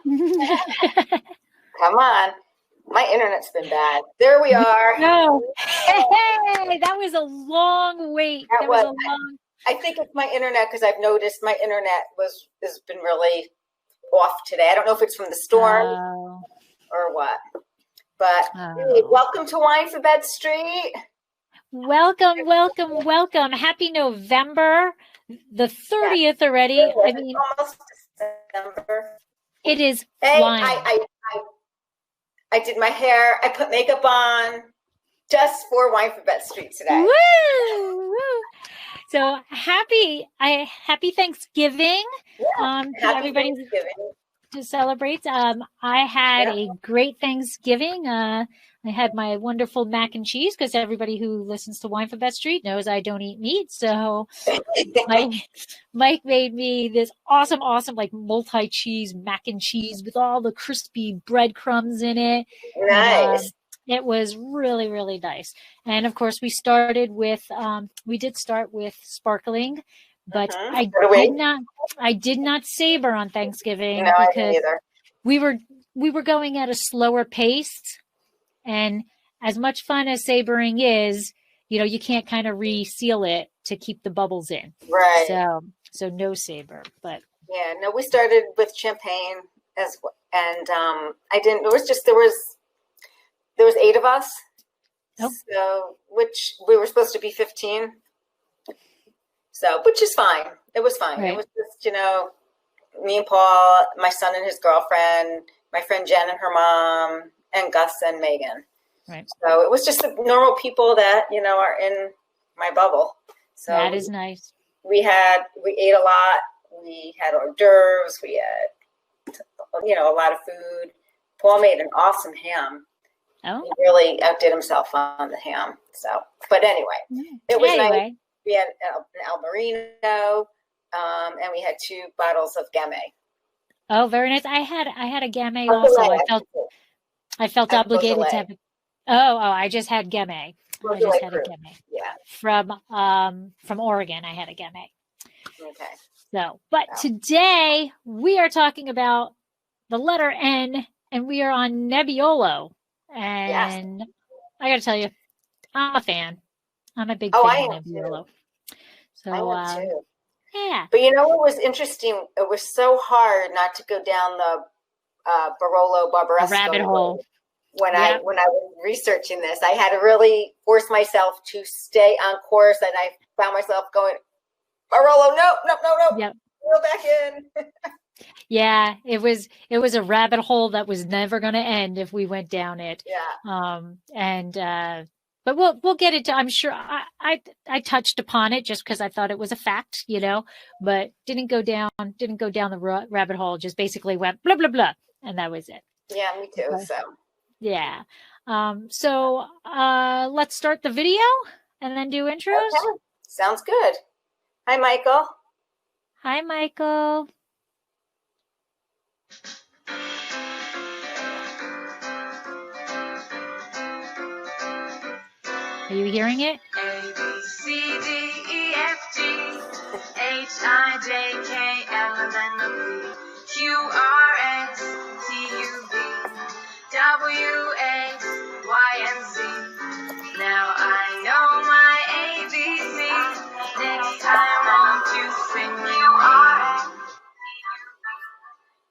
Come on. My internet's been bad. There we are. No. Hey, that was a long wait. That was a long. I think it's my internet because I've noticed my internet has been really off today. I don't know if it's from the storm or what. But anyway, welcome to Winephabet Street. Welcome, welcome, welcome. Happy November, the 30th already. I mean, almost December. It is flying. I did my hair. I put makeup on just for Winephabet Street today. Woo! So happy Thanksgiving. Yeah, to everybody who celebrates. I had a great Thanksgiving. I had my wonderful mac and cheese because everybody who listens to Winephabet Street knows I don't eat meat. So Mike made me this awesome like multi-cheese mac and cheese with all the crispy breadcrumbs in it. Nice. It was really, really nice. And of course we started with, we did start with sparkling, but I did not savor on Thanksgiving because we were going at a slower pace. And as much fun as savoring is, you can't kind of reseal it to keep the bubbles in. Right. So no savor, but. Yeah, no, we started with champagne as well. And there was 8 of us. Oh. So, which we were supposed to be 15. So, which is fine. It was fine. Right. It was just, me and Paul, my son and his girlfriend, my friend Jen and her mom, and Gus and Megan. Right. So it was just the normal people that, are in my bubble. So that is nice. We ate a lot. We had hors d'oeuvres. We had, a lot of food. Paul made an awesome ham. Oh. He really outdid himself on the ham. So, but anyway, it was nice. We had an Albarino, and we had 2 bottles of Gamay. Oh, very nice. I had a Gamay also. I felt obligated to have it. I just had Gamay. I just had a Gamay. Yeah. From Oregon, I had a Gamay. Okay. So, but today we are talking about the letter N, and we are on Nebiolo. And I got to tell you, I'm a fan. I'm a big fan of Nebiolo. So, I am too. Yeah. But what was interesting? It was so hard not to go down the Virolo Barbaresco rabbit hole. When I was researching this. I had to really force myself to stay on course, and I found myself going, Virolo, no. Yep. Go back in. Yeah, it was a rabbit hole that was never going to end if we went down it. Yeah. But we'll get into. I'm sure I touched upon it just because I thought it was a fact, but didn't go down the rabbit hole. Just basically went blah blah blah, and that was it. Yeah, me too. So yeah. So let's start the video and then do intros. Okay. Sounds good. Hi, Michael. Hi, Michael. Are you hearing it? A, B, C, D, E, F, G, H, I, J, K, L, M, N, O, P, Q, R, S, T, U, V, W, X, Y, and Z. Now I know my ABC. Next time won't you sing with me? Q, R, S, T, U, V,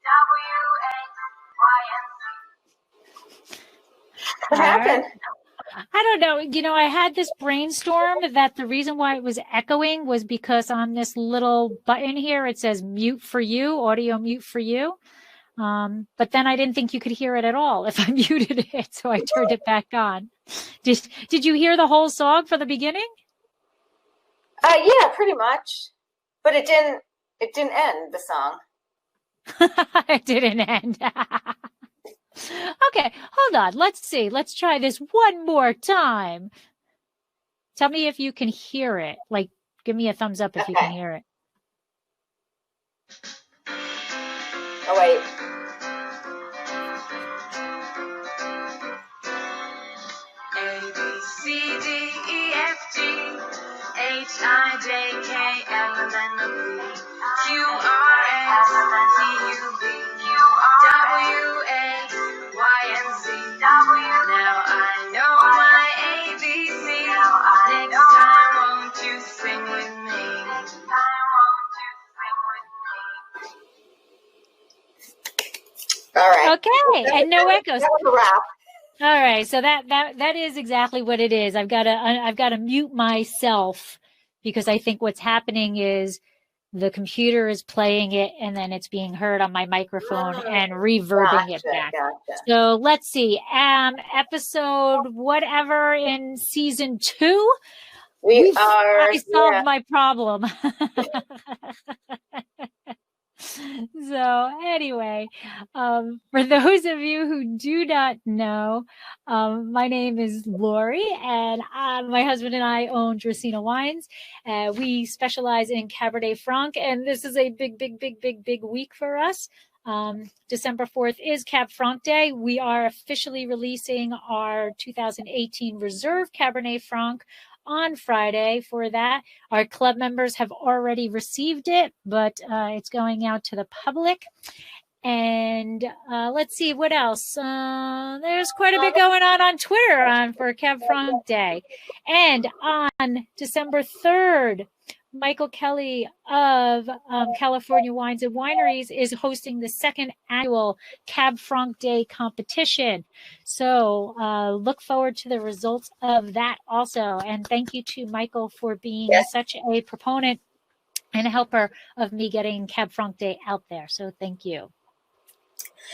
W, X, Y, and Z. What happened? I don't know. I had this brainstorm that the reason why it was echoing was because on this little button here, it says mute for you, audio mute for you. But then I didn't think you could hear it at all if I muted it. So I turned it back on. Did you hear the whole song from the beginning? Yeah, pretty much. But it didn't end the song. It didn't end. Okay, hold on. Let's see. Let's try this one more time. Tell me if you can hear it. Like, give me a thumbs up if you can hear it. Oh, wait. A, B, C, D, E, F, G, H, I, J, K, L, M, N, O, P, Q, R, S, T, U, V, Okay, and no echoes. That was a wrap. All right, so that is exactly what it is. I've got to mute myself because I think what's happening is the computer is playing it and then it's being heard on my microphone and reverbing it back. Gotcha. So let's see, episode whatever in season 2. I solved my problem. So anyway, for those of you who do not know, my name is Lori, and my husband and I own Dracaena Wines. We specialize in Cabernet Franc, and this is a big week for us. December 4th is Cab Franc Day. We are officially releasing our 2018 Reserve Cabernet Franc on Friday. For that, our club members have already received it, but it's going out to the public. And let's see what else. There's quite a bit going on Twitter for Cab Franc Day. And on December 3rd, Michael Kelly of California Wines and Wineries is hosting the 2nd annual Cab Franc Day competition. So look forward to the results of that also. And thank you to Michael for being such a proponent and a helper of me getting Cab Franc Day out there. So thank you.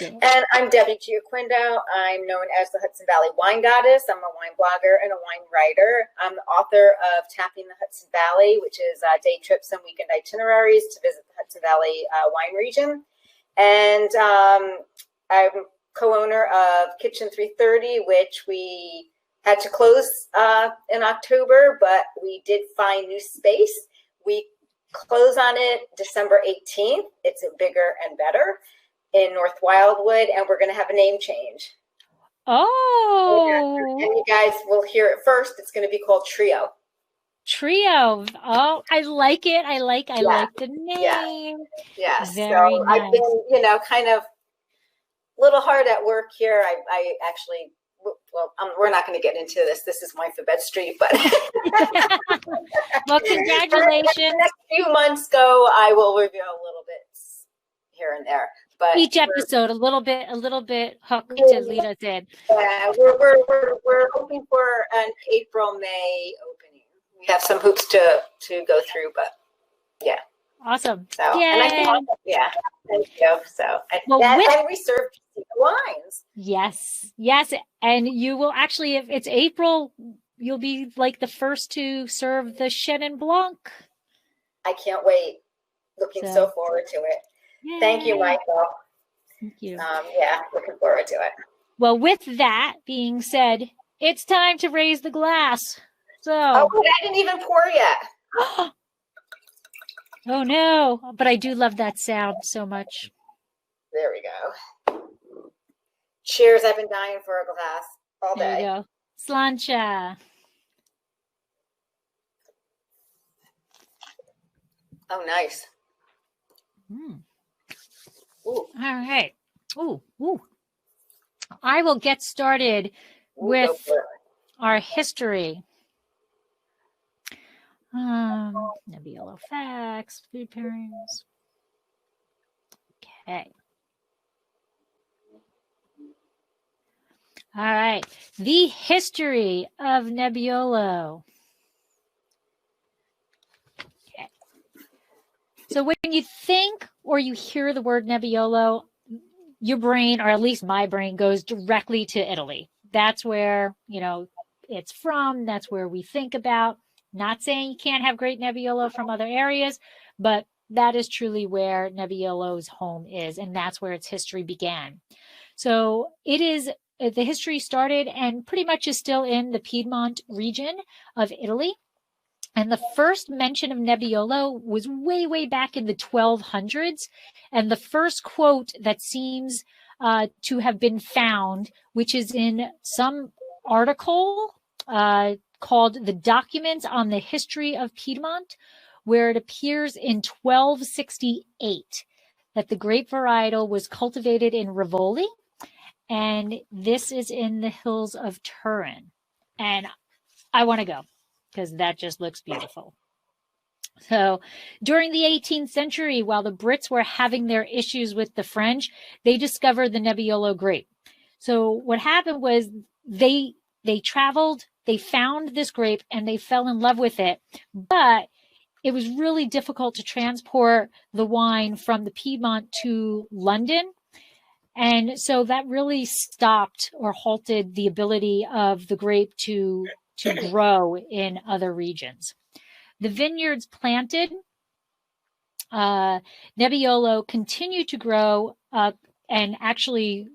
And I'm Debbie Gioquindo. I'm known as the Hudson Valley Wine Goddess. I'm a wine blogger and a wine writer. I'm the author of Tapping the Hudson Valley, which is day trips and weekend itineraries to visit the Hudson Valley wine region. And I'm co-owner of Kitchen 330, which we had to close in October, but we did find new space. We close on it December 18th. It's a bigger and better in North Wildwood, and we're going to have a name change. Oh. And you guys will hear it first. It's going to be called Trio. Trio. Oh, I like it. I like the name. Yeah. Very so nice. I've been, kind of a little hard at work here. I actually, we're not going to get into this. This is Winephabet Street, but well, congratulations. The next few months go, I will reveal a little bit here and there. But each episode a little bit hooked to lead us in. Yeah, we're hoping for an April-May opening. We have some hoops to go through, but yeah. Awesome. So and I think, thank you. So and we serve wines. Yes, and you will actually, if it's April, you'll be like the first to serve the Chenin Blanc. I can't wait. Looking so forward to it. Yay. Thank you, Michael. Thank you. Looking forward to it. Well, with that being said, it's time to raise the glass. So. Oh, but I didn't even pour yet. Oh no! But I do love that sound so much. There we go. Cheers! I've been dying for a glass all day. There you go. Slancha. Oh, nice. Ooh. All right. Ooh. I will get started with our history. Nebbiolo facts, food pairings. Okay. All right. The history of Nebbiolo. So when you think or you hear the word Nebbiolo, your brain, or at least my brain, goes directly to Italy. That's where, it's from. That's where we think about. Not saying you can't have great Nebbiolo from other areas, but that is truly where Nebbiolo's home is, and that's where its history began. So the history started and pretty much is still in the Piedmont region of Italy. And the first mention of Nebbiolo was way back in the 1200s. And the first quote that seems to have been found, which is in some article called The Documents on the History of Piedmont, where it appears in 1268 that the grape varietal was cultivated in Rivoli. And this is in the hills of Turin. And I want to go, because that just looks beautiful. So during the 18th century, while the Brits were having their issues with the French, they discovered the Nebiolo grape. So what happened was they traveled, they found this grape, and they fell in love with it. But it was really difficult to transport the wine from the Piedmont to London. And so that really stopped or halted the ability of the grape to grow in other regions. The vineyards planted, Nebiolo continued to grow and actually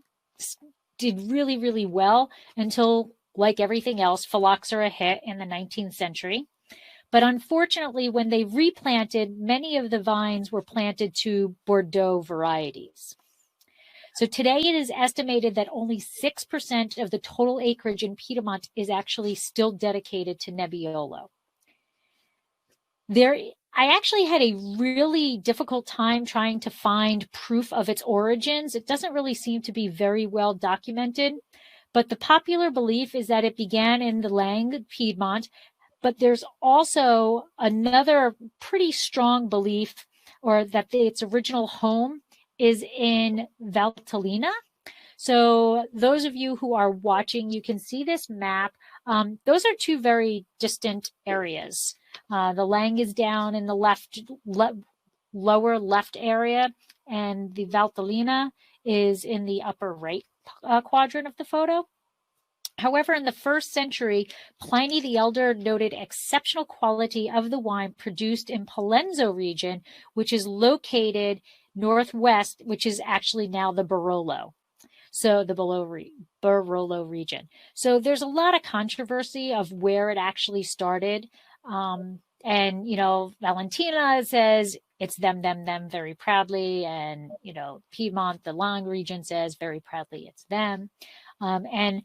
did really, really well until, like everything else, phylloxera hit in the 19th century. But unfortunately, when they replanted, many of the vines were planted to Bordeaux varieties. So today it is estimated that only 6% of the total acreage in Piedmont is actually still dedicated to Nebiolo. I actually had a really difficult time trying to find proof of its origins. It doesn't really seem to be very well documented, but the popular belief is that it began in the Lang, Piedmont, but there's also another pretty strong belief, or that its original home is in Valtellina. So those of you who are watching, you can see this map. Those are two very distant areas. The Lang is down in the lower left area, and the Valtellina is in the upper right quadrant of the photo. However, in the 1st century, Pliny the Elder noted exceptional quality of the wine produced in Palenzo region, which is located northwest, which is actually now the Barolo. So the Barolo region. So there's a lot of controversy of where it actually started. And, you know, Valentina says it's them very proudly. And, you know, Piedmont, the Lang region says very proudly it's them. And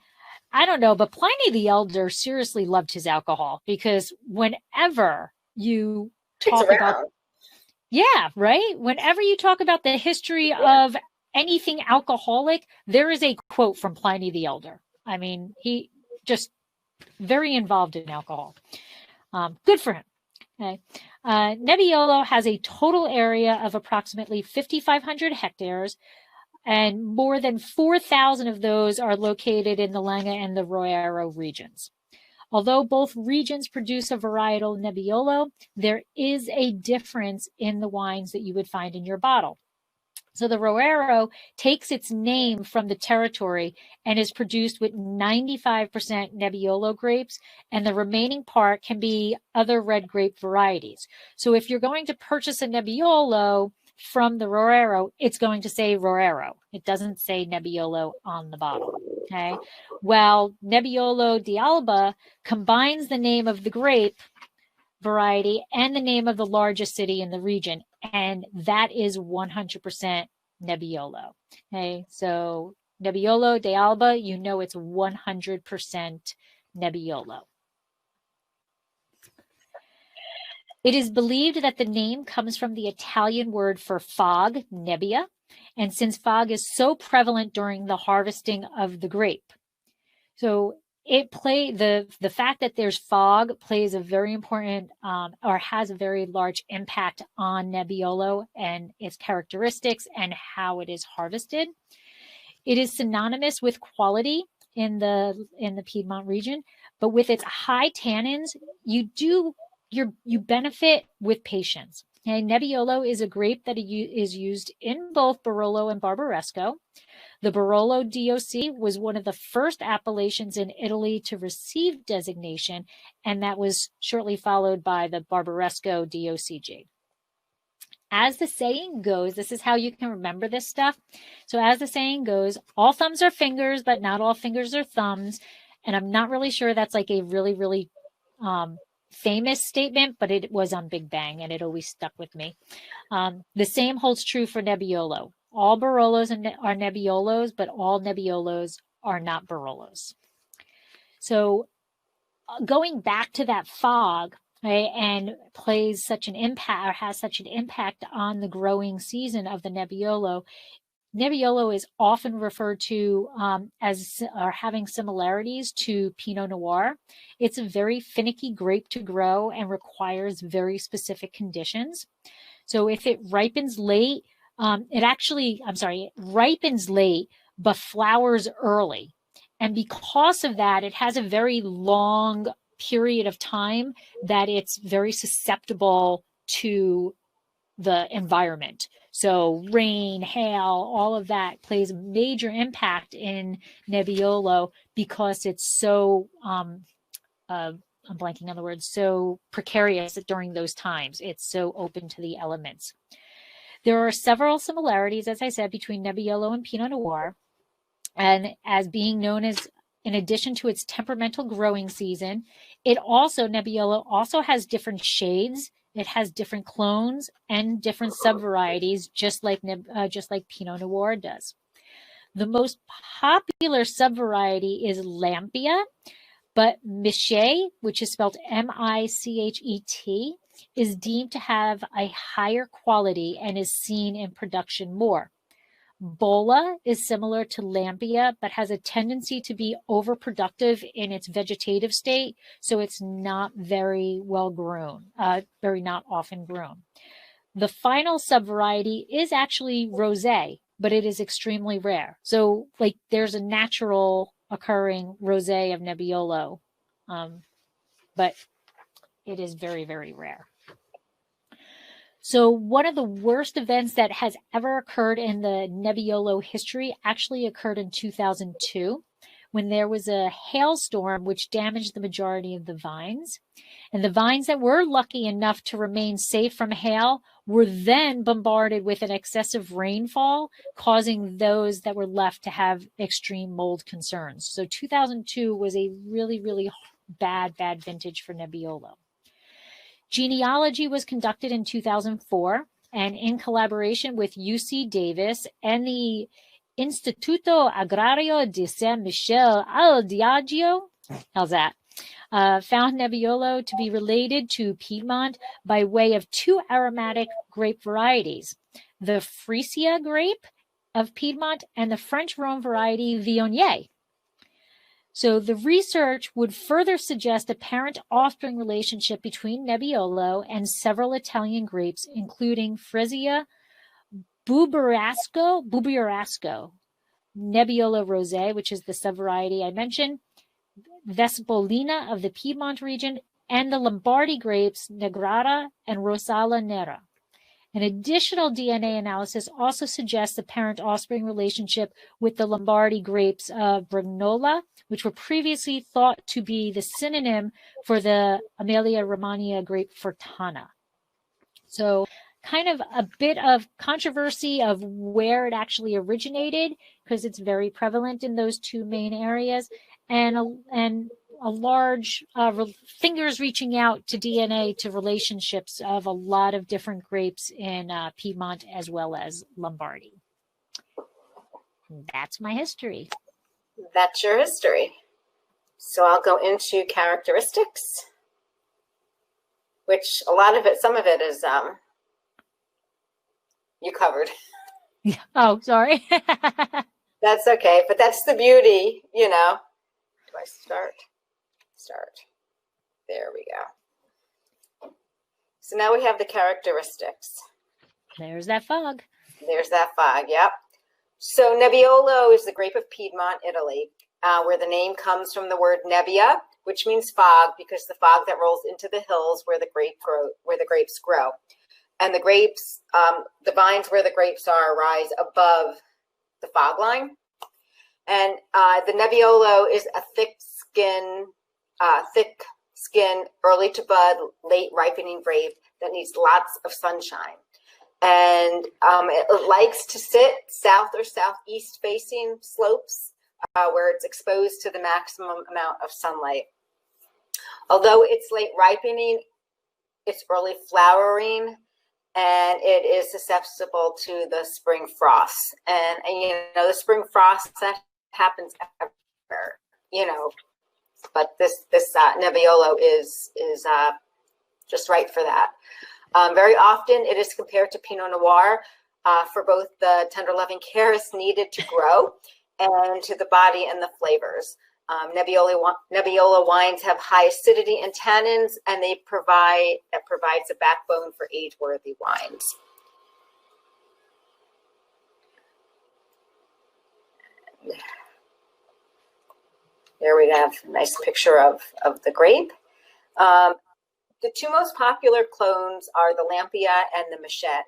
I don't know, but Pliny the Elder seriously loved his alcohol, because whenever you talk about, yeah, right? Whenever you talk about the history of anything alcoholic, there is a quote from Pliny the Elder. I mean, he just very involved in alcohol. Good for him. Okay. Nebiolo has a total area of approximately 5,500 hectares, and more than 4,000 of those are located in the Langa and the Roero regions. Although both regions produce a varietal Nebiolo, there is a difference in the wines that you would find in your bottle. So the Roero takes its name from the territory and is produced with 95% Nebiolo grapes, and the remaining part can be other red grape varieties. So if you're going to purchase a Nebiolo from the Roero, it's going to say Roero. It doesn't say Nebiolo on the bottle. Okay. Well, Nebbiolo d'Alba combines the name of the grape variety and the name of the largest city in the region, and that is 100% Nebbiolo. Okay, so Nebbiolo d'Alba, you know it's 100% Nebbiolo. It is believed that the name comes from the Italian word for fog, nebbia, and since fog is so prevalent during the harvesting of the grape. So the fact that there's fog plays a very important or has a very large impact on Nebbiolo and its characteristics and how it is harvested. It is synonymous with quality in the Piedmont region, but with its high tannins, you benefit with patience. Okay, Nebbiolo is a grape that is used in both Virolo and Barbaresco. The Virolo DOC was one of the first appellations in Italy to receive designation, and that was shortly followed by the Barbaresco DOCG. As the saying goes, this is how you can remember this stuff. So as the saying goes, all thumbs are fingers, but not all fingers are thumbs. And I'm not really sure that's like a really, really famous statement, but it was on Big Bang and it always stuck with me. The same holds true for Nebbiolo. All Barolos are Nebbiolos, but all Nebbiolos are not Barolos. So going back to that fog, right, and plays such an impact or has such an impact on the growing season of the Nebbiolo, Nebbiolo is often referred to as or having similarities to Pinot Noir. It's a very finicky grape to grow and requires very specific conditions. So if it ripens late, it ripens late, but flowers early. And because of that, it has a very long period of time that it's very susceptible to the environment. So rain, hail, all of that plays a major impact in Nebbiolo because it's so, I'm blanking on the word, so precarious during those times. It's so open to the elements. There are several similarities, as I said, between Nebbiolo and Pinot Noir. And as being known as, in addition to its temperamental growing season, Nebbiolo also has different shades. It has different clones and different subvarieties, just like Pinot Noir does. The most popular subvariety is Lampia, but Michet, which is spelled Michet, is deemed to have a higher quality and is seen in production more. Bola is similar to Lampia, but has a tendency to be overproductive in its vegetative state, so it's not very well grown, not often grown. The final subvariety is actually Rosé, but it is extremely rare. So, there's a natural occurring Rosé of Nebbiolo, but it is very, very rare. So one of the worst events that has ever occurred in the Nebbiolo history actually occurred in 2002 when there was a hailstorm which damaged the majority of the vines. And the vines that were lucky enough to remain safe from hail were then bombarded with an excessive rainfall, causing those that were left to have extreme mold concerns. So 2002 was a really, really bad vintage for Nebbiolo. Genealogy was conducted in 2004 and in collaboration with UC Davis and the Instituto Agrario di San Michele al Diagio, how's that? Found Nebbiolo to be related to Piedmont by way of two aromatic grape varieties, the Frisia grape of Piedmont and the French Rhone variety Viognier. So the research would further suggest a parent-offspring relationship between Nebbiolo and several Italian grapes, including Frisia, Barbaresco, Nebbiolo Rosé, which is the subvariety I mentioned, Vespolina of the Piedmont region, and the Lombardy grapes Negrata and Rosala Nera. An additional DNA analysis also suggests a parent-offspring relationship with the Lombardy grapes of Brignola, which were previously thought to be the synonym for the Emilia-Romagna grape Fortana. So kind of a bit of controversy of where it actually originated, because it's very prevalent in those two main areas, and a large fingers reaching out to DNA to relationships of a lot of different grapes in Piedmont as well as Lombardy. That's my history. That's your history. So I'll go into characteristics, which some of it is you covered. Oh, sorry. That's okay, but that's the beauty, Do I start? There we go. So now we have the characteristics. There's that fog. Yep. So Nebbiolo is the grape of Piedmont, Italy, where the name comes from the word nebbia, which means fog, because the fog that rolls into the hills where the grapes grow. And the grapes, the vines where the grapes are rise above the fog line. And the Nebbiolo is a thick skin, early to bud, late ripening grape that needs lots of sunshine. And it likes to sit south or southeast facing slopes where it's exposed to the maximum amount of sunlight. Although it's late ripening, it's early flowering, and it is susceptible to the spring frosts. And the spring frost, that happens everywhere, but this Nebbiolo is just right for that. Very often it is compared to Pinot Noir. for both the tender loving care is needed to grow and to the body and the flavors. Nebbiolo wines have high acidity and tannins, and provides a backbone for age-worthy wines. There we have a nice picture of the grape. The two most popular clones are the Lampia and the Machette.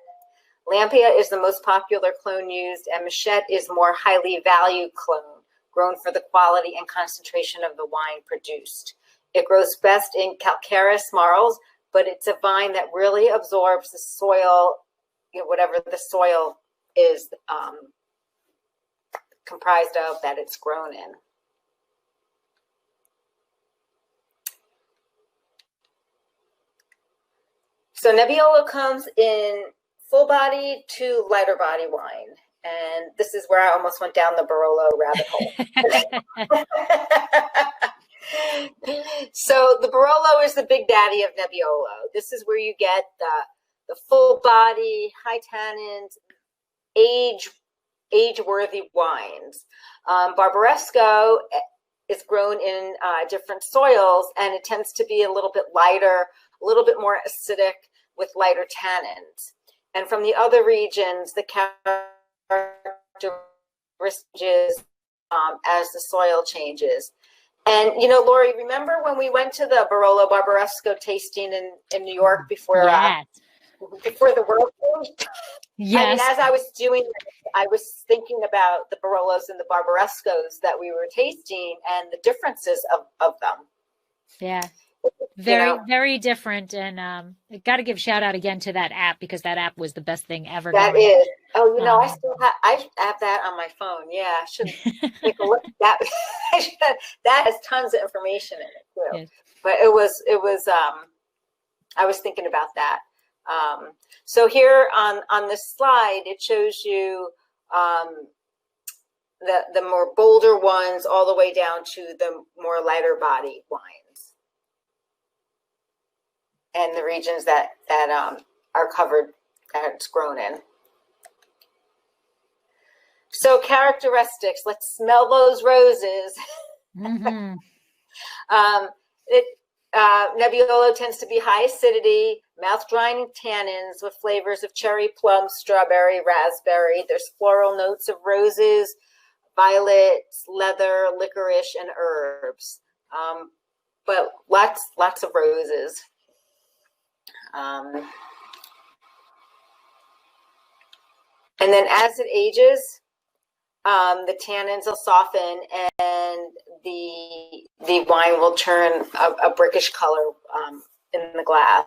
Lampia is the most popular clone used, and Machette is more highly valued clone, grown for the quality and concentration of the wine produced. It grows best in calcareous marls, but it's a vine that really absorbs the soil, whatever the soil is comprised of that it's grown in. So Nebbiolo comes in full body to lighter body wine. And this is where I almost went down the Barolo rabbit hole. So the Barolo is the big daddy of Nebbiolo. This is where you get the full body, high tannins, age-worthy wines. Barbaresco is grown in different soils, and it tends to be a little bit lighter, a little bit more acidic with lighter tannins. And from the other regions, the characteristics as the soil changes. And, Lori, remember when we went to the Virolo Barbaresco tasting in New York before the world changed? Yes. I mean, as I was doing it, I was thinking about the Barolos and the Barbarescos that we were tasting and the differences of them. Yeah. Very different. And got to give a shout out again to that app, because that app was the best thing ever. That is. Oh, I have that on my phone. Yeah, I should take a look at that. That has tons of information in it too. Yes. But it was I was thinking about that. So here on this slide, it shows you the more bolder ones all the way down to the more lighter body wines, and the regions that are covered, that it's grown in. So characteristics, let's smell those roses. Mm-hmm. Nebbiolo tends to be high acidity, mouth-drying tannins with flavors of cherry, plum, strawberry, raspberry. There's floral notes of roses, violets, leather, licorice, and herbs. But lots of roses. And then as it ages, the tannins will soften and the wine will turn a brickish color in the glass.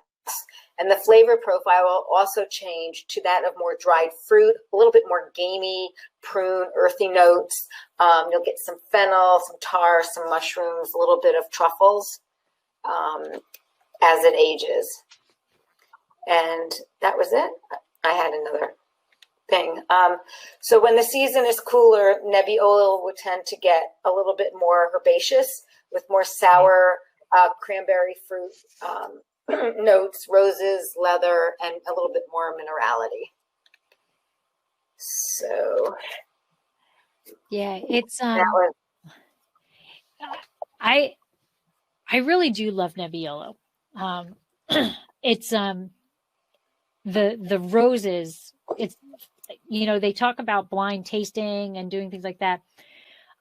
And the flavor profile will also change to that of more dried fruit, a little bit more gamey, prune, earthy notes. You'll get some fennel, some tar, some mushrooms, a little bit of truffles as it ages. And that was it. I had another thing. So when the season is cooler, Nebbiolo will tend to get a little bit more herbaceous with more sour cranberry fruit notes, roses, leather, and a little bit more minerality. So yeah, it's I really do love Nebbiolo. It's the roses, it's, they talk about blind tasting and doing things like that.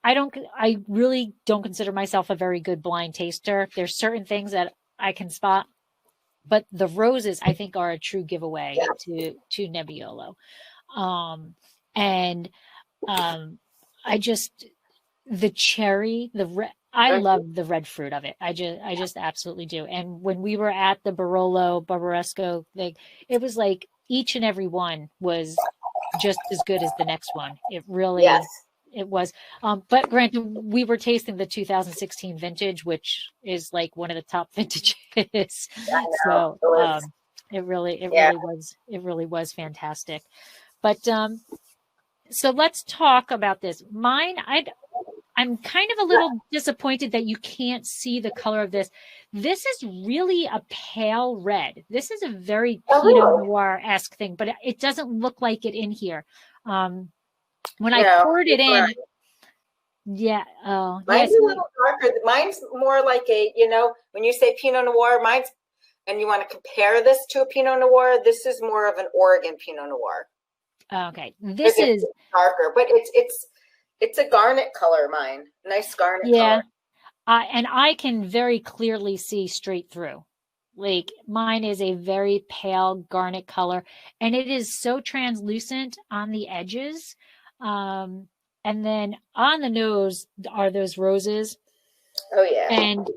I really don't consider myself a very good blind taster. There's certain things that I can spot, but the roses I think are a true giveaway to Nebbiolo. I just, the cherry, I love the red fruit of it. I just absolutely do. And when we were at the Virolo Barbaresco, it was like each and every one was just as good as the next one. It really, it was. But granted, we were tasting the 2016 vintage, which is like one of the top vintages. So it really was fantastic. But so let's talk about this. Mine, I'm kind of a little disappointed that you can't see the color of this. This is really a pale red. This is a very Pinot Noir-esque thing, but it doesn't look like it in here. When I poured it in, mine's a little darker. Mine's more like a, when you say Pinot Noir, and you want to compare this to a Pinot Noir, this is more of an Oregon Pinot Noir. Okay, this is darker, but it's a garnet color. Mine, nice garnet color. And I can very clearly see straight through. Like mine is a very pale garnet color, and it is so translucent on the edges. And then on the nose are those roses. Oh yeah. And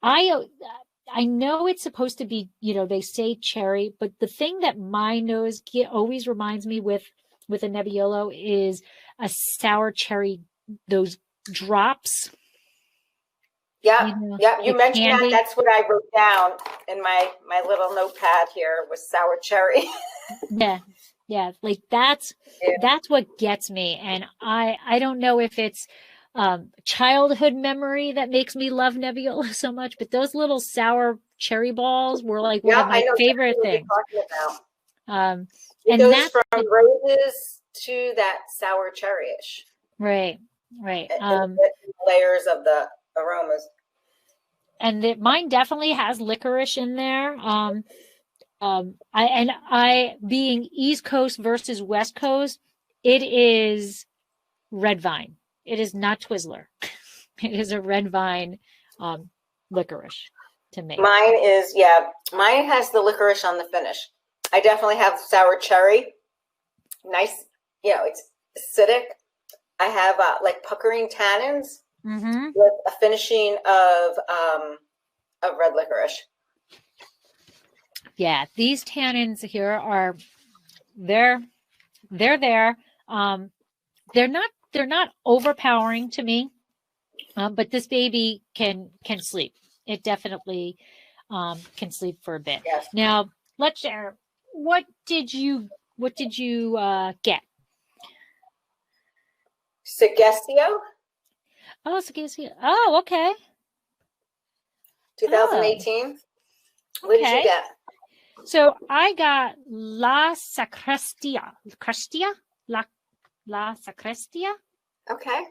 I know it's supposed to be, they say cherry, but the thing that my nose always reminds me with a Nebbiolo is a sour cherry, those drops. Yeah, you mentioned candy. That's what I wrote down in my little notepad here was sour cherry. Yeah, like that's what gets me, and I don't know if it's childhood memory that makes me love Nebbiolo so much, but those little sour cherry balls were like one of my favorite things. And that's from roses to that sour cherryish. Right. Layers of the aromas. And mine definitely has licorice in there. I being East Coast versus West Coast, it is red vine. It is not Twizzler. It is a red vine licorice to me. Mine has the licorice on the finish. I definitely have sour cherry. Nice, it's acidic. I have like puckering tannins with a finishing of red licorice. Yeah, these tannins here are they're there. They're not overpowering to me, but this baby can sleep. It definitely can sleep for a bit. Yes. Now let's share. What did you get? Sagestio. Oh, Sagestio. Oh, okay. 2018. What did you get? So I got La Sacrestia. La Sacrestia. Okay.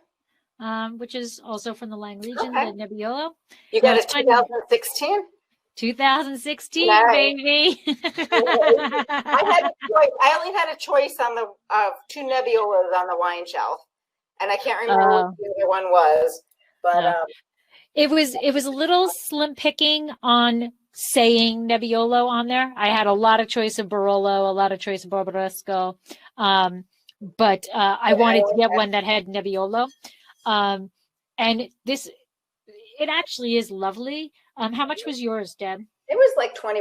Which is also from the Lang region, the Nebbiolo. You got a 2016? 2016, nice. Baby. I only had a choice on the two Nebbiolo on the wine shelf, and I can't remember what the other one was. But it was a little slim picking on saying Nebbiolo on there. I had a lot of choice of Virolo, a lot of choice of Barbaresco, but I wanted to get one that had Nebbiolo. And this, it actually is lovely. How much was yours, Deb? It was like $20.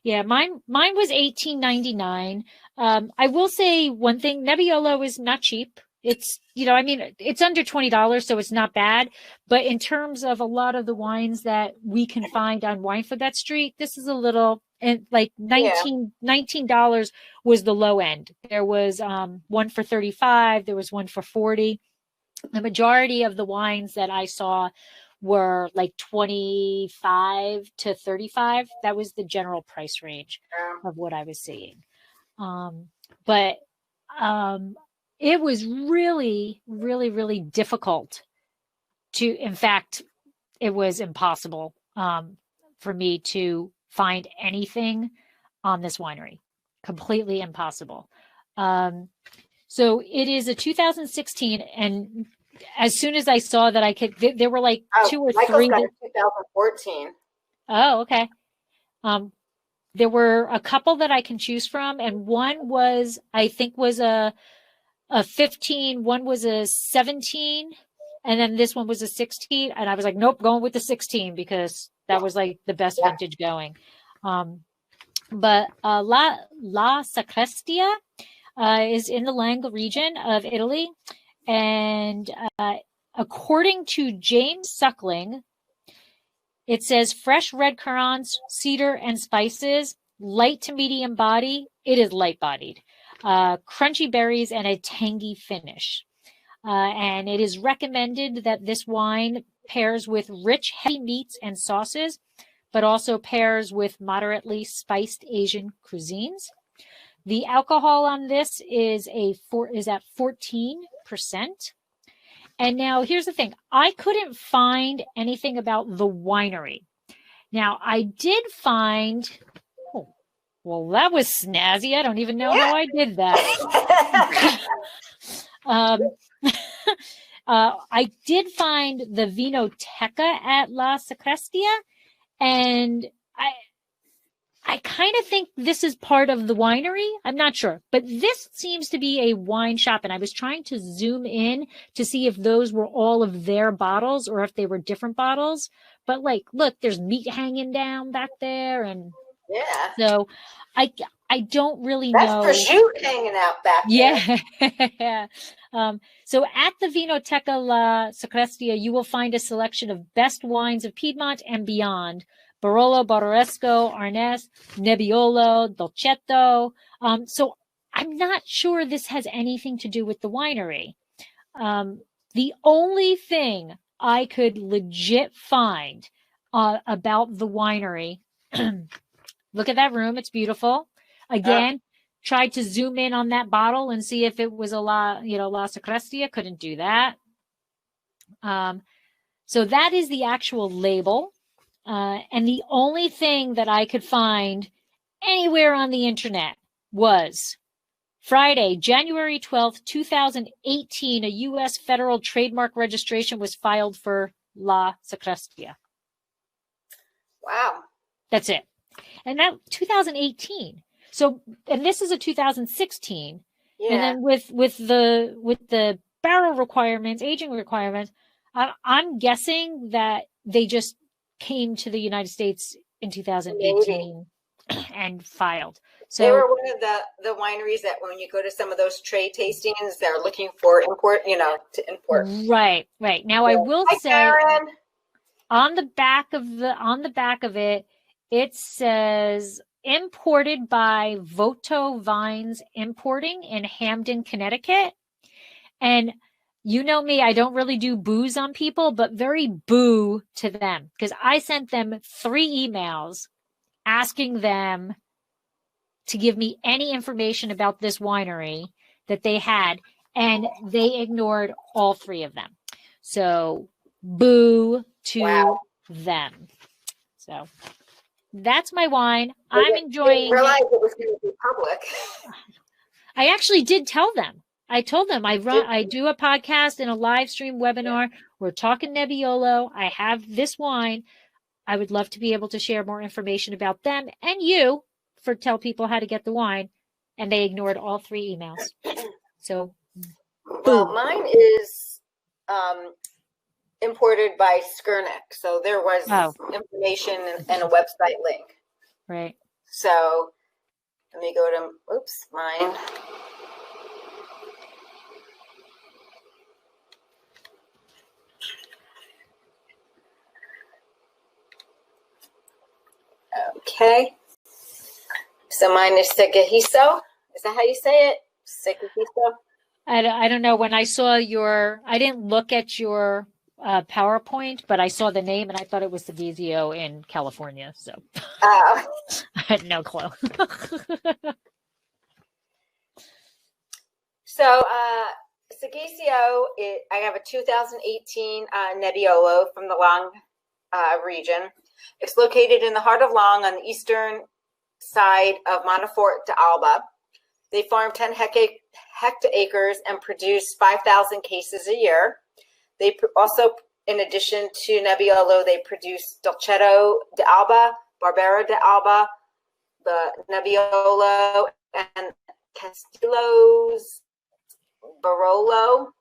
Yeah, mine was $18.99. I will say one thing: Nebbiolo is not cheap. It's it's under $20, so it's not bad. But in terms of a lot of the wines that we can find on Winephabet Street, this is a little, and like $19 was the low end. There was one for $35. There was one for $40. The majority of the wines that I saw were like $25 to $35. That was the general price range of what I was seeing. But it was really, really, really difficult in fact, it was impossible for me to find anything on this winery. Completely impossible. So it is a 2016, and as soon as I saw that I could, there were like two or three. Got 2014. Oh, okay. There were a couple that I can choose from, and one was, I think, was a 15. One was a 17, and then this one was a 16. And I was like, nope, going with the 16 because that was like the best vintage going. But La Sacrestia is in the Lang region of Italy. And according to James Suckling, it says fresh red currants, cedar, and spices, light to medium body. It is light bodied. Crunchy berries and a tangy finish. And it is recommended that this wine pairs with rich, heavy meats and sauces, but also pairs with moderately spiced Asian cuisines. The alcohol on this is at 14%. And now here's the thing. I couldn't find anything about the winery. Now I did find, well, that was snazzy. I don't even know how I did that. I did find the Vinoteca at La Sacrestia, and I kind of think this is part of the winery. I'm not sure, but this seems to be a wine shop, and I was trying to zoom in to see if those were all of their bottles or if they were different bottles. But like, look, there's meat hanging down back there, and so I don't really know. That's prosciutto hanging out back there. Yeah. So at the Vinoteca La Sacrestia, you will find a selection of best wines of Piedmont and beyond. Virolo, Barbaresco, Arnese, Nebbiolo, Dolcetto. So I'm not sure this has anything to do with the winery. The only thing I could legit find about the winery, look at that room. It's beautiful. Again, tried to zoom in on that bottle and see if it was a La Sacrestia. Couldn't do that. So that is the actual label. And the only thing that I could find anywhere on the internet was Friday, January 12th, 2018, a U.S. federal trademark registration was filed for La Sacrestia. Wow. That's it. And that 2018. So, and this is a 2016. Yeah. And then with the barrel requirements, aging requirements, I'm guessing that they just came to the United States in 2018 and filed. So they were one of the wineries that when you go to some of those trade tastings, they're looking for import, to import. Right. Now I will say Karen. on the back of it, it says imported by Voto Vines Importing in Hamden, Connecticut. And you know me, I don't really do booze on people, but very boo to them because I sent them 3 emails asking them to give me any information about this winery that they had, and they ignored all 3 of them. So boo to them. So that's my wine. I'm enjoying. I didn't realize it was going to be public. I actually did tell them. I told them I do a podcast and a live stream webinar. Yeah. We're talking Nebbiolo. I have this wine. I would love to be able to share more information about them and you tell people how to get the wine. And they ignored all 3 emails. So, well, mine is imported by Skurnik. So there was information and a website link. Right. So let me go to, mine. Okay. So mine is Segahiso. Is that how you say it? Segahiso? I don't know. When I saw I didn't look at your PowerPoint, but I saw the name and I thought it was Segizio in California. So I had no clue. So Segizio, I have a 2018 Nebbiolo from the Long region. It's located in the heart of Long on the eastern side of Montefiore d'Alba. They farm 10 hectares and produce 5,000 cases a year. They also, in addition to Nebbiolo, they produce Dolcetto d'Alba, Barbera d'Alba, the Nebbiolo, and Castillo's Barolo,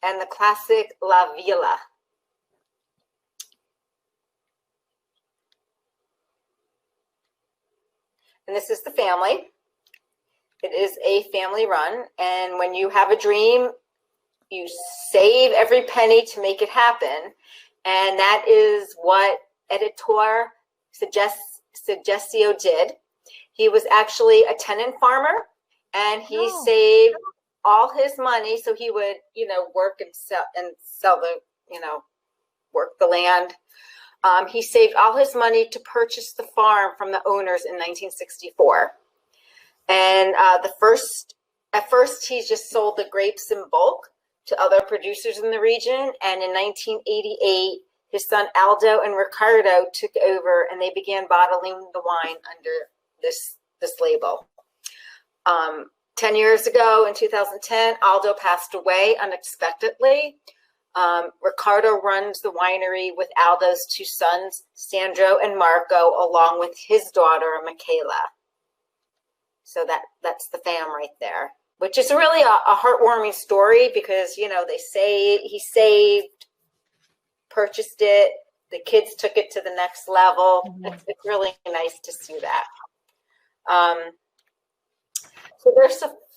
and the classic La Villa. And this is the family. It is a family run. And when you have a dream, you save every penny to make it happen. And that is what Editor Suggestio did. He was actually a tenant farmer, and he saved all his money. So he would, work and sell the, work the land. He saved all his money to purchase the farm from the owners in 1964. And at first, he just sold the grapes in bulk to other producers in the region. And in 1988, his son Aldo and Ricardo took over, and they began bottling the wine under this label. 10 years ago, in 2010, Aldo passed away unexpectedly. Ricardo runs the winery with Aldo's two sons, Sandro and Marco, along with his daughter, Michaela. So that's the fam right there, which is really a heartwarming story because, they say he saved, purchased it, the kids took it to the next level. Mm-hmm. It's really nice to see that. So their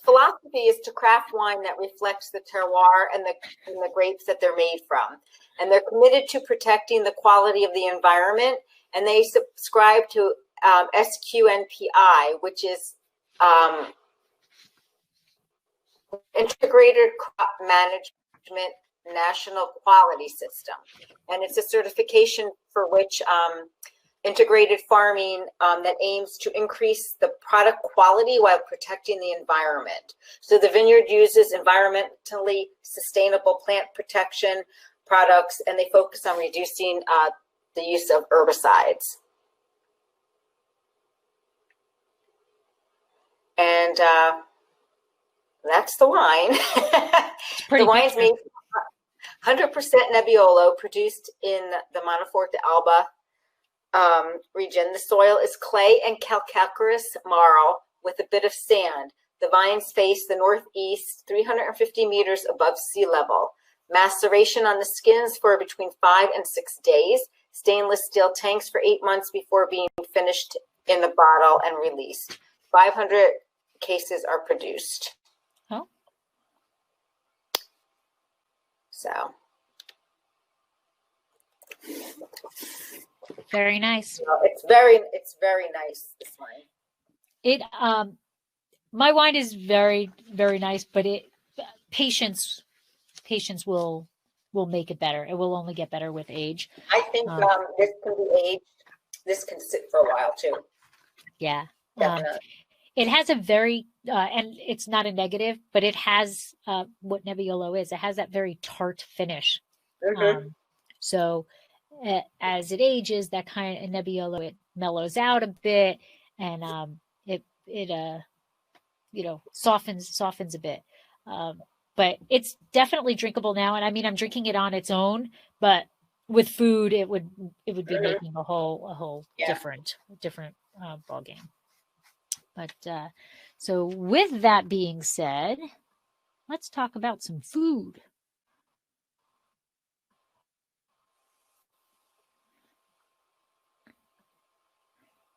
philosophy is to craft wine that reflects the terroir and the grapes that they're made from. And they're committed to protecting the quality of the environment. And they subscribe to SQNPI, which is Integrated Crop Management National Quality System. And it's a certification for which integrated farming that aims to increase the product quality while protecting the environment. So the vineyard uses environmentally sustainable plant protection products, and they focus on reducing the use of herbicides. And that's the wine. The wine's made 100% Nebbiolo, produced in the Monteforte Alba region. The soil is clay and calcareous marl with a bit of sand. The vines face the northeast, 350 meters above sea level. Maceration on the skins for between 5 and 6 days. Stainless steel tanks for 8 months before being finished in the bottle and released. 500 cases are produced. Oh. So. Very nice. It's very nice, this wine. It my wine is very, very nice, but patience will make it better. It will only get better with age. I think this can be aged. This can sit for a while too. Yeah. It has a very and it's not a negative, but it has what Nebbiolo is. It has that very tart finish. Mm-hmm. So as it ages, that kind of Nebbiolo, it mellows out a bit, and it softens a bit. But it's definitely drinkable now. And I mean, I'm drinking it on its own, but with food, it would be mm-hmm. making a whole different ball game. But so with that being said, let's talk about some food.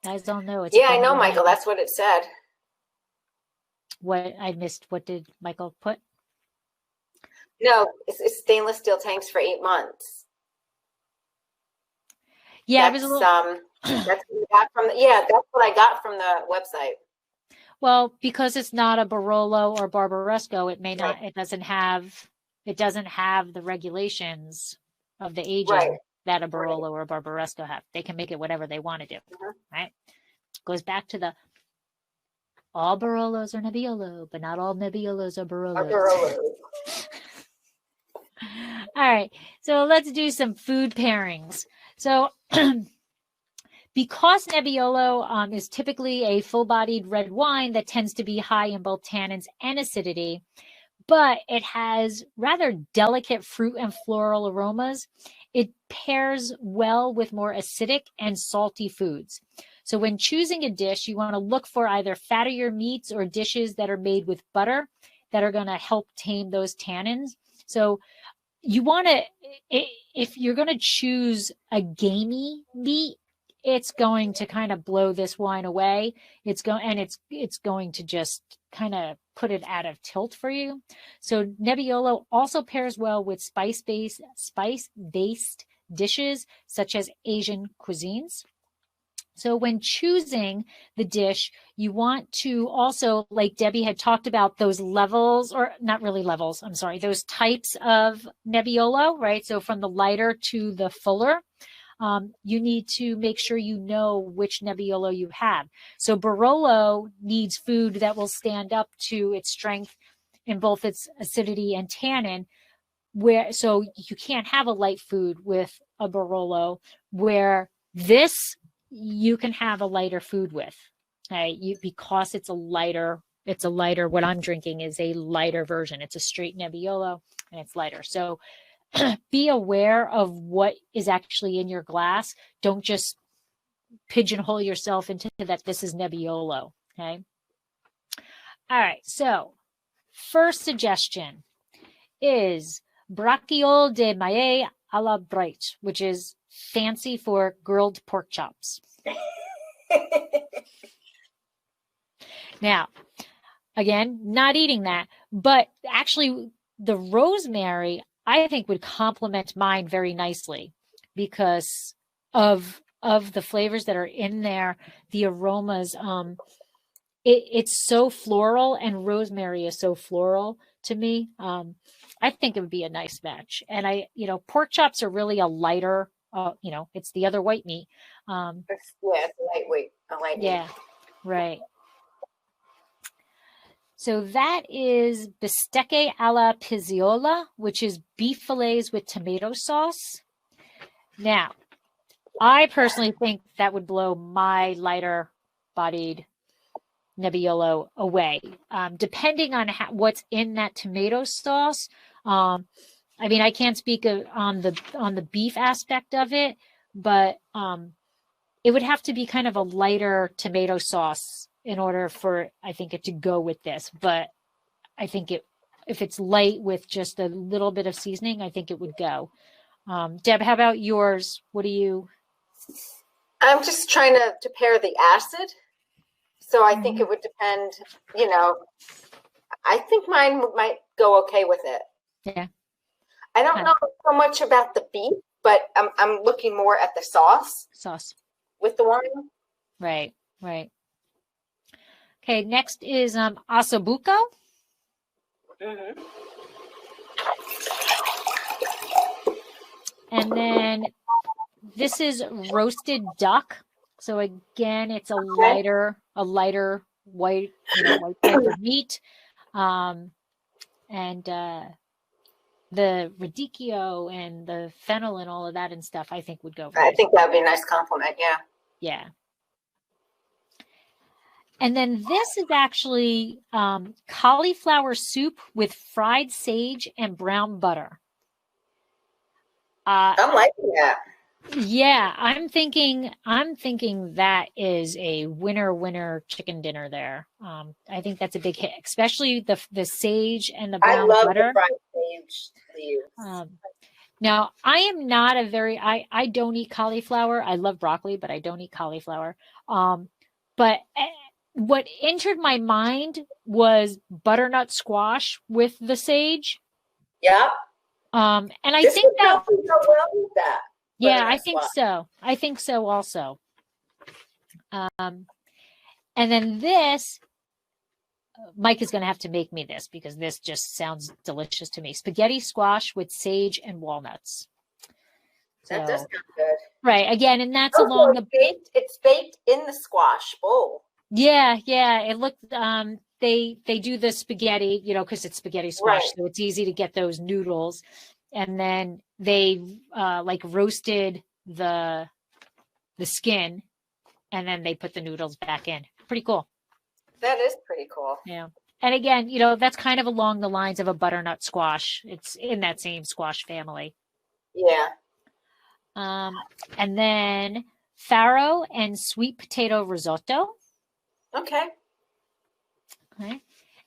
Guys don't know. It's I know, Michael. That's what it said. What I missed. What did Michael put? No, it's stainless steel tanks for 8 months. Yeah, that's, it was a little. That's what we got from that's what I got from the website. Well, because it's not a Barolo or Barbaresco, it may not. Right. It doesn't have the regulations of the aging that a Barolo or a Barbaresco have. They can make it whatever they want to do. Mm-hmm. Right? Goes back to the all Barolos are Nebiolo, but not all Nebiolos are Barolos. All right, so let's do some food pairings. So because Nebiolo is typically a full-bodied red wine that tends to be high in both tannins and acidity, but it has rather delicate fruit and floral aromas, it pairs well with more acidic and salty foods. So when choosing a dish, you want to look for either fattier meats or dishes that are made with butter that are going to help tame those tannins. So you want to, if you're going to choose a gamey meat, it's going to kind of blow this wine away. It's going to just kind of put it out of tilt for you. So Nebbiolo also pairs well with spice-based dishes such as Asian cuisines. So when choosing the dish, you want to also, like Debbie had talked about, those levels, or not really levels, I'm sorry, those types of Nebbiolo, right? So from the lighter to the fuller, you need to make sure you know which Nebbiolo you have. So Barolo needs food that will stand up to its strength in both its acidity and tannin, so you can't have a light food with a Barolo, where this you can have a lighter food with, okay? Because it's a lighter, what I'm drinking is a lighter version. It's a straight Nebbiolo and it's lighter. So be aware of what is actually in your glass. Don't just pigeonhole yourself into that this is Nebbiolo, okay? All right, so first suggestion is braciole de maillet à la bright, which is fancy for grilled pork chops. Now, again, not eating that, but actually the rosemary, I think, would complement mine very nicely because of the flavors that are in there, the aromas. It's so floral, and rosemary is so floral to me. I think it would be a nice match. And pork chops are really a lighter, it's the other white meat. It's lightweight. Yeah, right. So that is bistecche alla pizziola, which is beef fillets with tomato sauce. Now, I personally think that would blow my lighter bodied Nebiolo away, depending on what's in that tomato sauce. I mean, I can't speak on the beef aspect of it, but it would have to be kind of a lighter tomato sauce in order for, I think, it to go with this. But I think if it's light with just a little bit of seasoning, I think it would go. Deb, how about yours? What do you? I'm just trying to pair the acid. So I think it would depend, I think mine might go okay with it. Yeah. I don't know so much about the beef, but I'm looking more at the sauce. With the wine. Right. Okay, next is ossobuco. Mm-hmm. And then this is roasted duck. So again, it's a lighter white, white type of meat. And the radicchio and the fennel and all of that and stuff, I think would go. I think that would be a nice compliment. Yeah. Yeah. And then this is actually cauliflower soup with fried sage and brown butter. I'm liking that. Yeah, I'm thinking that is a winner chicken dinner there. I think that's a big hit, especially the sage and the brown butter. I love the fried sage leaves. Now, I am not I don't eat cauliflower. I love broccoli, but I don't eat cauliflower. But what entered my mind was butternut squash with the sage. Yeah. And I think that would go well with that. Yeah, I think so. I think so also. And then this, Mike is going to have to make me this because this just sounds delicious to me. Spaghetti squash with sage and walnuts. That does sound good. Right. Again, and that's along it's baked in the squash bowl. Yeah. It looked, they do the spaghetti, because it's spaghetti squash. Right. So it's easy to get those noodles. And then they roasted the skin, and then they put the noodles back in. Pretty cool. That is pretty cool. Yeah. And again, that's kind of along the lines of a butternut squash. It's in that same squash family. Yeah. And then farro and sweet potato risotto. Okay.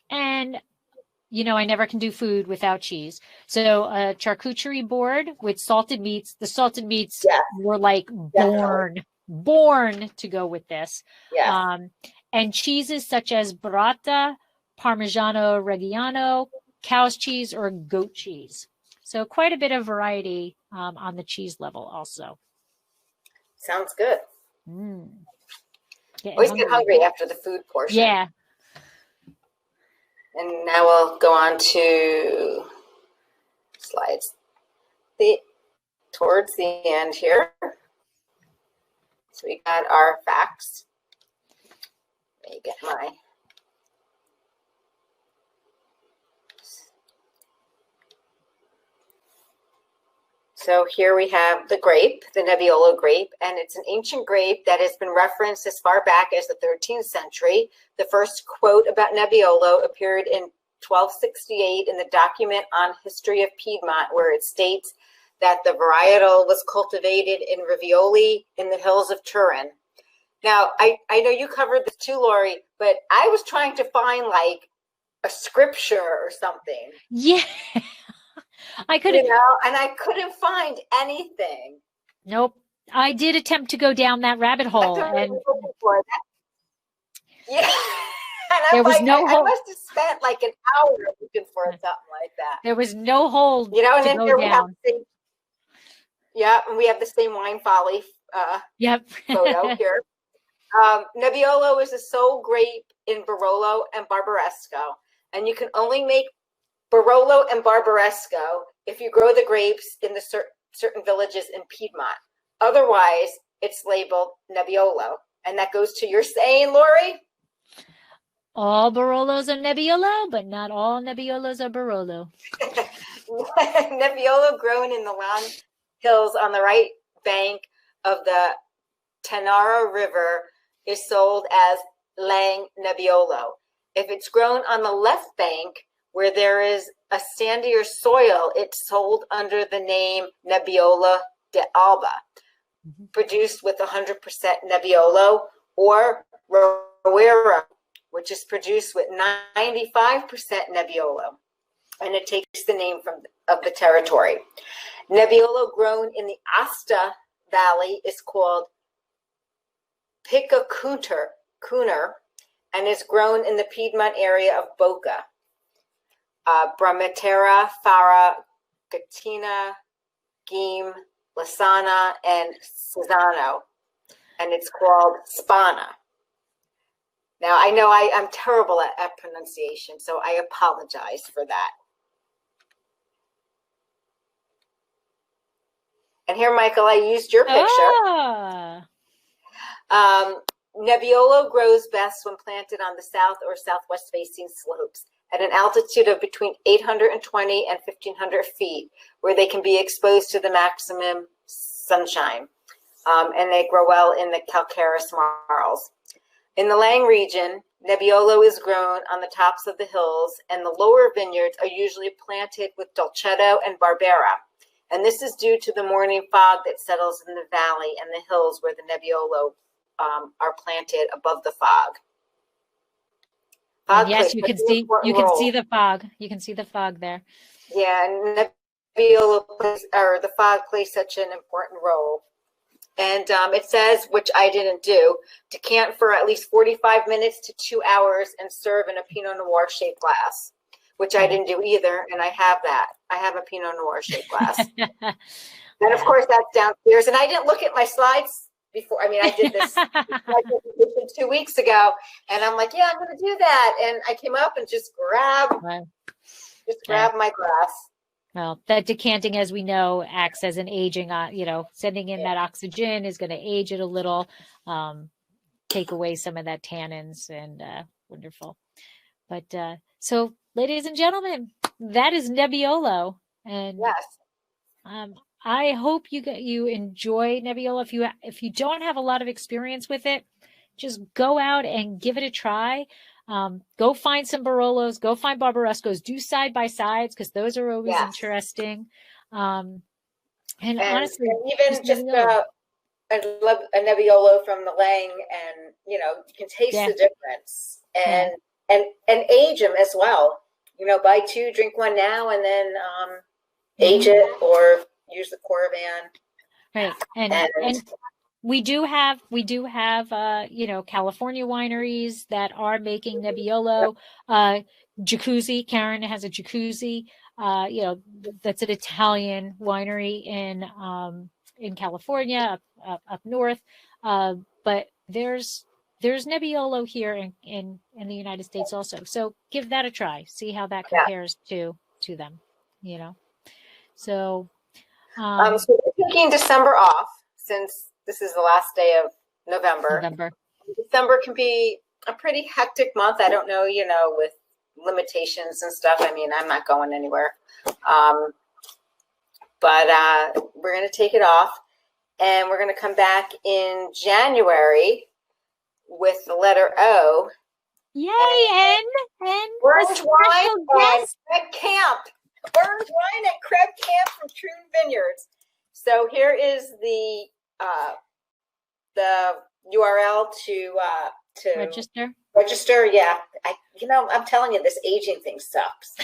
And I never can do food without cheese. So a charcuterie board with salted meats. The salted meats were like born to go with this. Yeah. And cheeses such as burrata, Parmigiano Reggiano, cow's cheese, or goat cheese. So quite a bit of variety on the cheese level also. Sounds good. Always get hungry after the food portion. Yeah. And now we'll go on to slides towards the end here. So we got our facts. Let me get my. So here we have the grape, the Nebiolo grape, and it's an ancient grape that has been referenced as far back as the 13th century. The first quote about Nebiolo appeared in 1268 in the document on history of Piedmont, where it states that the varietal was cultivated in Rivioli in the hills of Turin. Now, I know you covered this too, Lori, but I was trying to find like a scripture or something. Yeah. I couldn't, and I couldn't find anything. Nope. I did attempt to go down that rabbit hole. And yeah. And there was no I must have spent like an hour looking for something like that. There was no hole and then here down. And we have the same wine folly photo here. Nebbiolo is a sole grape in Virolo and Barbaresco. And you can only make Virolo and Barbaresco if you grow the grapes in the certain villages in Piedmont. Otherwise, it's labeled Nebbiolo. And that goes to your saying, Lori? All Barolos are Nebbiolo, but not all Nebbiolos are Barolo. Nebbiolo grown in the land hills on the right bank of the Tanaro River is sold as Lang Nebbiolo. If it's grown on the left bank, where there is a sandier soil, it's sold under the name Nebbiolo de Alba, produced with 100% Nebbiolo, or Roero, which is produced with 95% Nebbiolo, and it takes the name of the territory. Nebbiolo grown in the Asta Valley is called Picacunter, and is grown in the Piedmont area of Boca. Bramatera, Fara, Gatina, Guim, Lasana, and Cesano, and it's called Spana. Now, I know I'm terrible at pronunciation, so I apologize for that. And here, Michael, I used your picture. Nebbiolo grows best when planted on the south or southwest facing slopes at an altitude of between 820 and 1,500 feet, where they can be exposed to the maximum sunshine. And they grow well in the calcareous marls. In the Lang region, Nebbiolo is grown on the tops of the hills, and the lower vineyards are usually planted with Dolcetto and Barbera. And this is due to the morning fog that settles in the valley and the hills where the Nebbiolo are planted above the fog. Yes, you can see the fog. You can see the fog there. Yeah, and Nebbiolo the fog plays such an important role. And it says, which I didn't do, decant for at least 45 minutes to 2 hours and serve in a Pinot Noir shaped glass, which I didn't do either. And I have that. I have a Pinot Noir shaped glass. And of course, that's downstairs. And I didn't look at my slides before. I mean, I did this 2 weeks ago, and I'm like, yeah, I'm going to do that. And I came up and just grabbed my glass. Well, that decanting, as we know, acts as an aging, sending in that oxygen is going to age it a little, take away some of that tannins, and wonderful. But so, ladies and gentlemen, that is Nebbiolo. And yes. I hope you enjoy Nebbiolo. If you don't have a lot of experience with it, just go out and give it a try. Go find some Barolos, go find Barbarescos, do side by sides, because those are always interesting. And honestly, and even just I love a Nebbiolo from the Lang, and you can taste the difference, and age them as well. Buy two, drink one now, and then age it, or use the Coravan. Right, and we do have California wineries that are making Nebbiolo. Jacuzzi, Karen has a Jacuzzi. That's an Italian winery in California, up north. But there's there's Nebbiolo here in the United States also. So give that a try. See how that compares to them, you know. So so we're taking December off since this is the last day of November. December can be a pretty hectic month. I don't know, you know, with limitations and stuff. I mean, I'm not going anywhere. But we're going to take it off, and we're going to come back in January with the letter O. Yay! And orange wine and Craig Camp. Orange wine at Craig Camp from Troon Vineyards. So here is the URL to register. Register, yeah. I'm telling you, this aging thing sucks.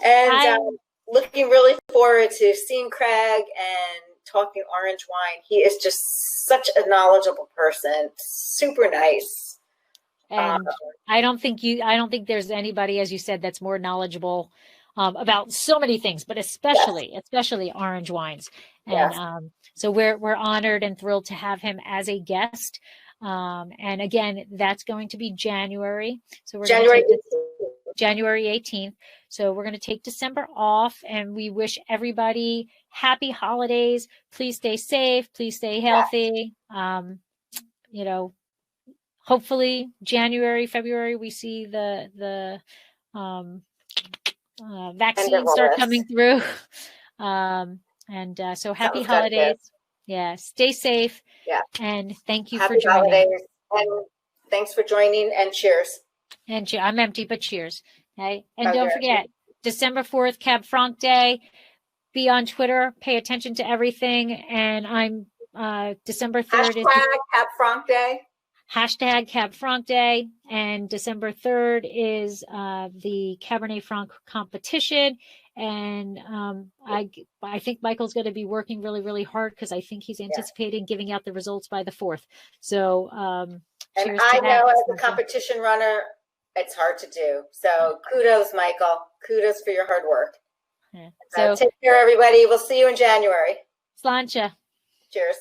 And looking really forward to seeing Craig and talking orange wine. He is just such a knowledgeable person, super nice. And I don't think there's anybody, as you said, that's more knowledgeable about so many things, but especially orange wines. And so we're honored and thrilled to have him as a guest. And again, that's going to be January. So we're January 18th. So we're going to take December off, and we wish everybody happy holidays. Please stay safe. Please stay healthy. You know, hopefully January, February, we see the vaccines start coming through. So happy holidays. Yeah. Stay safe. Yeah. And thank you for joining. Holidays. And thanks for joining, and cheers. And I'm empty, but cheers. Okay. And don't forget, December 4th, Cab Franc Day. Be on Twitter. Pay attention to everything. And I'm December 3rd. Hashtag Cab Franc Day. Hashtag Cab Franc Day. And December 3rd is the Cabernet Franc competition. And I think Michael's going to be working really, really hard, because I think he's anticipating giving out the results by the 4th. So and I know as a competition runner, it's hard to do. So kudos, Michael. Kudos for your hard work. Yeah. So take care, everybody. We'll see you in January. Sláinte. Cheers.